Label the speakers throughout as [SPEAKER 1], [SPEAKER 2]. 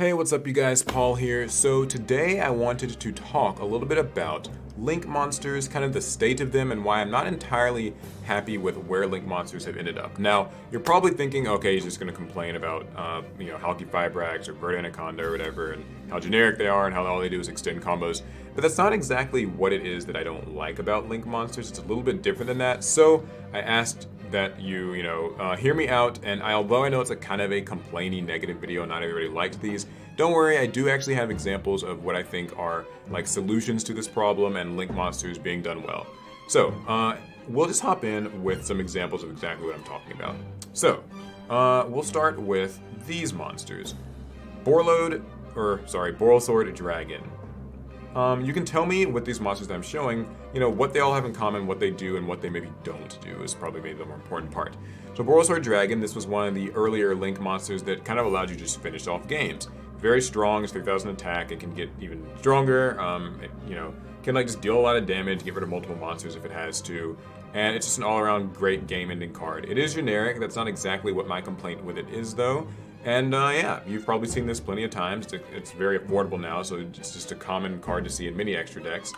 [SPEAKER 1] Hey, what's up you guys? Paul here. So today I wanted to talk a little bit about link monsters, kind of the state of them, and why I'm not entirely happy with where link monsters have ended up. Now, you're probably thinking, okay, he's just going to complain about, Halky Fibrax or Bird Anaconda or whatever, and how generic they are and how all they do is extend combos. But that's not exactly what it is that I don't like about link monsters. It's a little bit different than that. So I asked that you hear me out, and although I know it's a kind of a complaining negative video, not everybody liked these, don't worry, I do actually have examples of what I think are like solutions to this problem and link monsters being done well. So we'll just hop in with some examples of exactly what I'm talking about. So we'll start with these monsters. Borlode Dragon. You can tell me with these monsters that I'm showing, what they all have in common, what they do, and what they maybe don't do is probably maybe the more important part. So Borlode Dragon, this was one of the earlier Link monsters that kind of allowed you to just finish off games. Very strong, it's 3000 attack, it can get even stronger, can just deal a lot of damage, get rid of multiple monsters if it has to, and it's just an all-around great game-ending card. It is generic, that's not exactly what my complaint with it is though. And yeah, you've probably seen this plenty of times. It's very affordable now, so it's just a common card to see in many extra decks.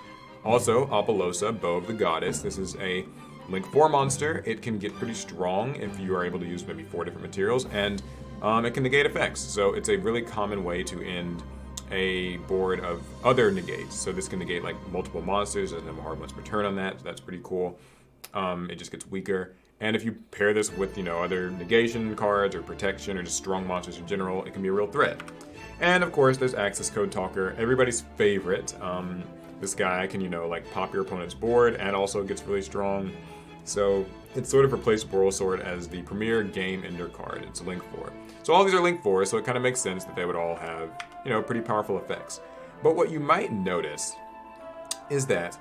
[SPEAKER 1] Also, Apollousa, Bow of the Goddess. This is a Link 4 monster. It can get pretty strong if you are able to use maybe 4 different materials, and it can negate effects. So it's a really common way to end a board of other negates. So this can negate like multiple monsters. Doesn't have a hard once per turn on that, so that's pretty cool. It just gets weaker. And if you pair this with, other negation cards or protection or just strong monsters in general, it can be a real threat. And of course, there's Decode Talker, everybody's favorite. This guy can, pop your opponent's board and also gets really strong. So it sort of replaced Borlode as the premier game ender card. It's a Link 4. So all these are Link 4, so it kind of makes sense that they would all have, pretty powerful effects. But what you might notice is that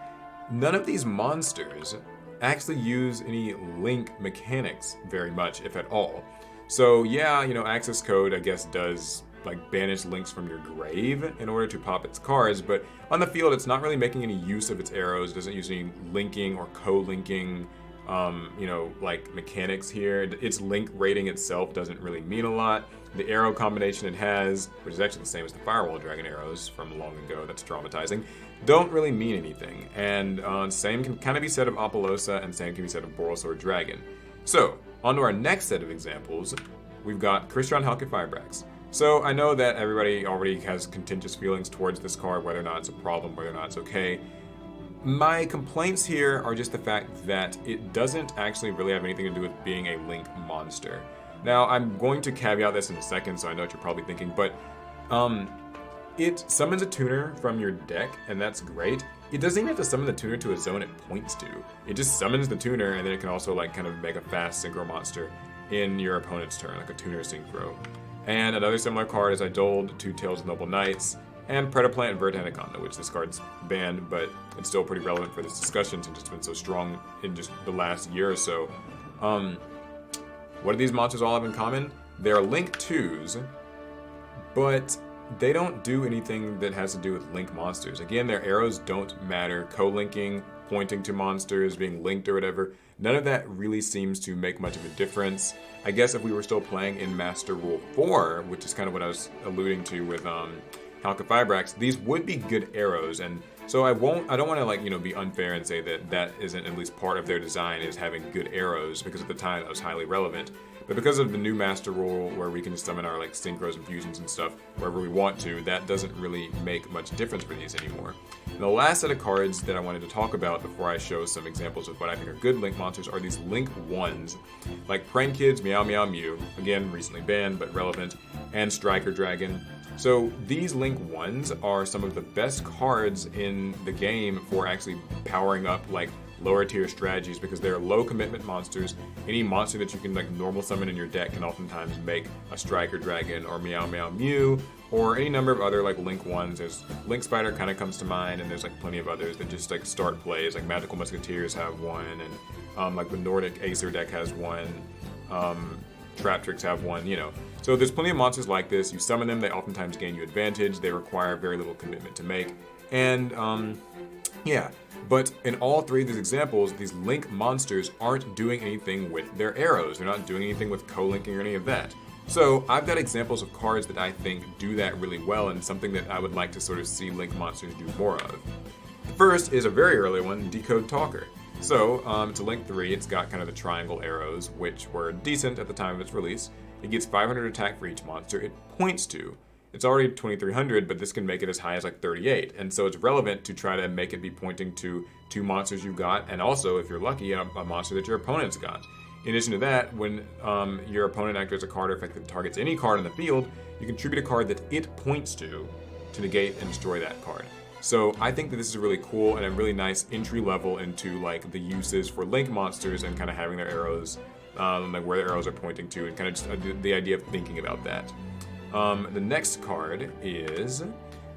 [SPEAKER 1] none of these monsters actually use any link mechanics very much, if at all. So yeah, access code I guess does banish links from your grave in order to pop its cards, but on the field it's not really making any use of its arrows. It doesn't use any linking or co-linking mechanics here. Its link rating itself doesn't really mean a lot. The arrow combination it has, which is actually the same as the Firewall Dragon arrows from long ago, that's traumatizing, don't really mean anything. And same can kind of be said of Apollousa, and same can be said of Borlode Dragon. So, on to our next set of examples, we've got Crystron Halky Fibrax. So, I know that everybody already has contentious feelings towards this card, whether or not it's a problem, whether or not it's okay. My complaints here are just the fact that it doesn't actually really have anything to do with being a Link monster. Now, I'm going to caveat this in a second, so I know what you're probably thinking, but it summons a tuner from your deck, and that's great. It doesn't even have to summon the tuner to a zone it points to. It just summons the tuner, and then it can also kind of make a fast synchro monster in your opponent's turn, like a tuner synchro. And another similar card is Idoled, Two Tails Noble Knights, and Predaplant and Bird Anaconda, which this card's banned, but it's still pretty relevant for this discussion since it's been so strong in just the last year or so. What do these monsters all have in common? They're Link 2s, but they don't do anything that has to do with Link monsters. Again, their arrows don't matter. Co-linking, pointing to monsters, being linked or whatever, none of that really seems to make much of a difference. I guess if we were still playing in Master Rule 4, which is kind of what I was alluding to with Halky Fibrax, these would be good arrows, and so I don't want to be unfair and say that that isn't at least part of their design is having good arrows, because at the time that was highly relevant. But because of the new Master Rule where we can summon our synchros and fusions and stuff wherever we want to, that doesn't really make much difference for these anymore. And the last set of cards that I wanted to talk about before I show some examples of what I think are good Link monsters are these Link 1s, like Prank Kids, Meow Meow Mew, again recently banned but relevant, and Striker Dragon. So these Link 1s are some of the best cards in the game for actually powering up lower tier strategies, because they're low commitment monsters. Any monster that you can normal summon in your deck can oftentimes make a Striker Dragon or Meow Meow Mew, or any number of other Link 1s. There's Link Spider kind of comes to mind, and there's plenty of others that just start plays, Magical Musketeers have one, and the Nordic Acer deck has one, Trap Tricks have one, So there's plenty of monsters like this. You summon them, they oftentimes gain you advantage, they require very little commitment to make, and yeah. But in all three of these examples, these Link monsters aren't doing anything with their arrows. They're not doing anything with co-linking or any of that. So I've got examples of cards that I think do that really well, and something that I would like to sort of see Link monsters do more of. The first is a very early one, Decode Talker. So it's a Link 3, it's got kind of the triangle arrows, which were decent at the time of its release. It gets 500 attack for each monster it points to. It's already 2300, but this can make it as high as like 38, and so it's relevant to try to make it be pointing to 2 monsters you got, and also, if you're lucky, a monster that your opponent's got. In addition to that, when your opponent activates a card or effect that targets any card in the field, you contribute a card that it points to negate and destroy that card. So I think that this is really cool and a really nice entry level into like the uses for Link monsters and kind of having their arrows, like where their arrows are pointing to, and kind of just the idea of thinking about that. The next card is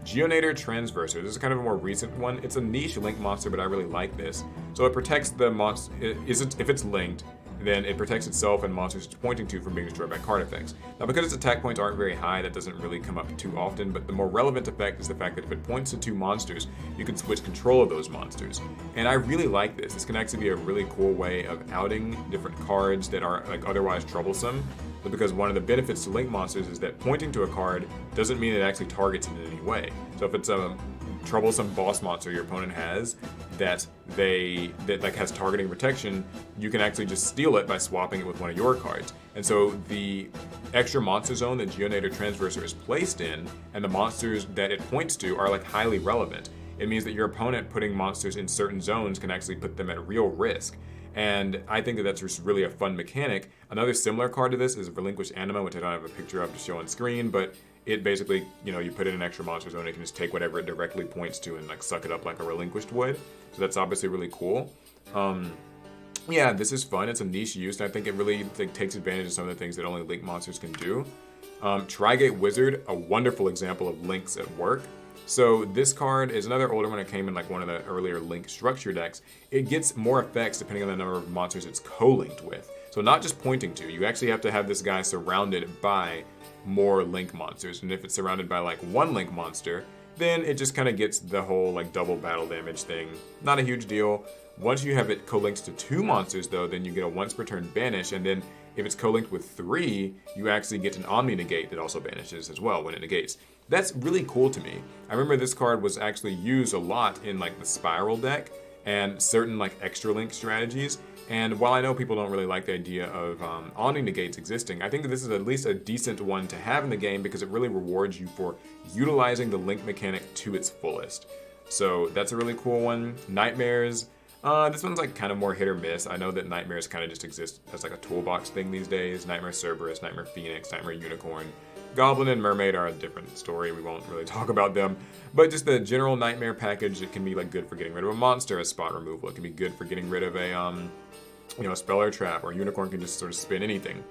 [SPEAKER 1] Geonator Transverse. This is kind of a more recent one. It's a niche Link monster, but I really like this. So it protects the monster. If it's linked, then it protects itself and monsters it's pointing to from being destroyed by card effects. Now, because its attack points aren't very high, that doesn't really come up too often, but the more relevant effect is the fact that if it points to 2 monsters, you can switch control of those monsters. And I really like this. This can actually be a really cool way of outing different cards that are like otherwise troublesome, but because one of the benefits to Link monsters is that pointing to a card doesn't mean it actually targets it in any way. So if it's a troublesome boss monster your opponent has that like has targeting protection, you can actually just steal it by swapping it with one of your cards. And so the extra monster zone that Geonator Transverser is placed in and the monsters that it points to are like highly relevant. It means that your opponent putting monsters in certain zones can actually put them at real risk. And I think that that's just really a fun mechanic. Another similar card to this is Relinquished Anima, which I don't have a picture of to show on screen, but it basically, you put in an extra monster zone, it can just take whatever it directly points to and like suck it up like a Relinquished would. So that's obviously really cool. Yeah, this is fun. It's a niche use, and I think it really takes advantage of some of the things that only Link monsters can do. Trigate Wizard, a wonderful example of Links at work. So this card is another older one. It came in like one of the earlier Link structure decks. It gets more effects depending on the number of monsters it's co-linked with. So not just pointing to, you actually have to have this guy surrounded by more Link monsters. And if it's surrounded by like 1 Link monster, then it just kind of gets the whole like double battle damage thing. Not a huge deal. Once you have it co-linked to 2 monsters though, then you get a once per turn banish, and then if it's co-linked with 3, you actually get an Omni Negate that also banishes as well when it negates. That's really cool to me. I remember this card was actually used a lot in like the Spiral deck and certain like extra Link strategies. And while I know people don't really like the idea of Omni Negates existing, I think that this is at least a decent one to have in the game because it really rewards you for utilizing the Link mechanic to its fullest. So that's a really cool one. Nightmares. This one's like kind of more hit or miss. I know that Nightmares kind of just exist as like a toolbox thing these days. Nightmare Cerberus, Nightmare Phoenix, Nightmare Unicorn. Goblin and Mermaid are a different story. We won't really talk about them. But just the general Nightmare package, it can be like good for getting rid of a monster as spot removal. It can be good for getting rid of a a spell or trap, or Unicorn can just sort of spin anything.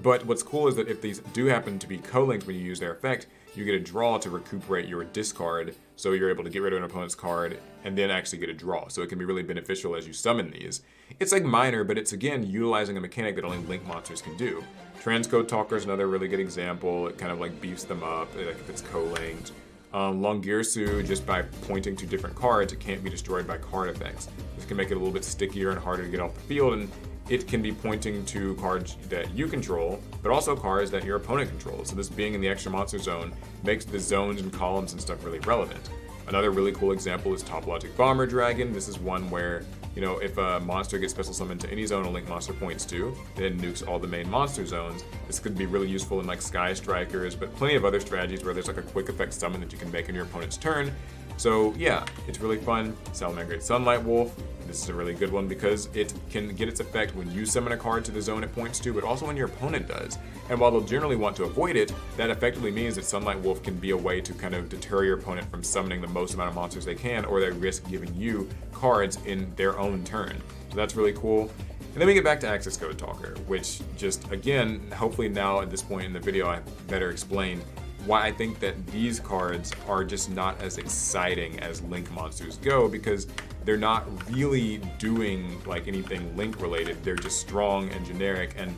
[SPEAKER 1] But what's cool is that if these do happen to be co-linked when you use their effect, you get a draw to recuperate your discard, so you're able to get rid of an opponent's card and then actually get a draw. So it can be really beneficial as you summon these. It's like minor, but it's again utilizing a mechanic that only Link monsters can do. Decode Talker is another really good example. It kind of like beefs them up, like if it's co-linked. Longirsu, just by pointing to different cards, it can't be destroyed by card effects. This can make it a little bit stickier and harder to get off the field, and it can be pointing to cards that you control, but also cards that your opponent controls. So this being in the extra monster zone makes the zones and columns and stuff really relevant. Another really cool example is Topologic Bomber Dragon. This is one where, if a monster gets special summoned to any zone a Link monster points to, then nukes all the main monster zones. This could be really useful in like Sky Strikers, but plenty of other strategies where there's like a quick effect summon that you can make in your opponent's turn. So yeah, it's really fun. Salamangreat Sunlight Wolf. This is a really good one because it can get its effect when you summon a card to the zone it points to, but also when your opponent does. And while they'll generally want to avoid it, that effectively means that Sunlight Wolf can be a way to kind of deter your opponent from summoning the most amount of monsters they can, or they risk giving you cards in their own turn. So that's really cool. And then we get back to Decode Talker, which just, again, hopefully now at this point in the video I better explain why I think that these cards are just not as exciting as Link monsters go, because they're not really doing like anything Link related. They're just strong and generic, and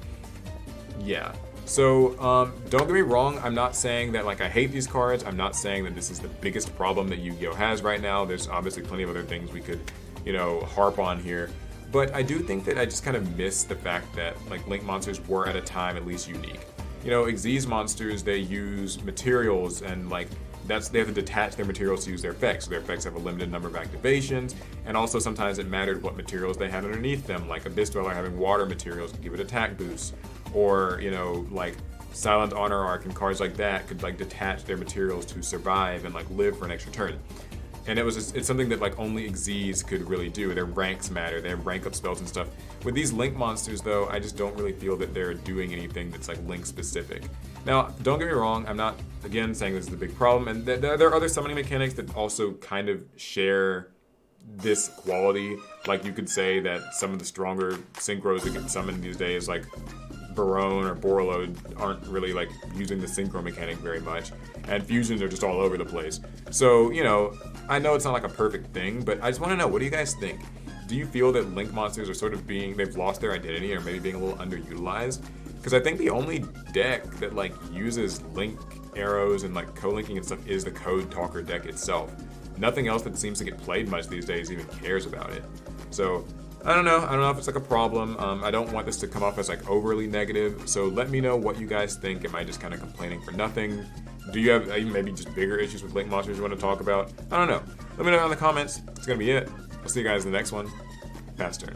[SPEAKER 1] yeah. So don't get me wrong, I'm not saying that like I hate these cards. I'm not saying that this is the biggest problem that Yu-Gi-Oh has right now. There's obviously plenty of other things we could, harp on here. But I do think that I just kind of miss the fact that like Link monsters were at a time at least unique. you know, Xyz monsters, they use materials and like they have to detach their materials to use their effects. So their effects have a limited number of activations, and also sometimes it mattered what materials they had underneath them. Like Abyss Dweller having water materials could give it attack boosts, or you know, like Silent Honor Arc and cards like that could like detach their materials to survive and like live for an extra turn. And it's something that like only Xyz could really do. Their ranks matter, they have rank up spells and stuff. With these Link monsters though, I just don't really feel that they're doing anything that's like Link specific. Now, don't get me wrong, I'm not, again, saying this is a big problem, and there are other summoning mechanics that also kind of share this quality. Like you could say that some of the stronger synchros that get summoned these days, like Barone or Borreload, aren't really like using the synchro mechanic very much, and fusions are just all over the place. So, you know, I know it's not like a perfect thing, but I just want to know, what do you guys think? Do you feel that Link monsters are sort of they've lost their identity or maybe being a little underutilized? Because I think the only deck that like uses Link arrows and like co-linking and stuff is the Decode Talker deck itself. Nothing else that seems to get played much these days even cares about it. So I don't know if it's like a problem. I don't want this to come off as like overly negative. So let me know what you guys think. Am I just kind of complaining for nothing? Do you have maybe just bigger issues with Link monsters you want to talk about? I don't know. Let me know in the comments. It's gonna be it. I'll see you guys in the next one. Pass turn.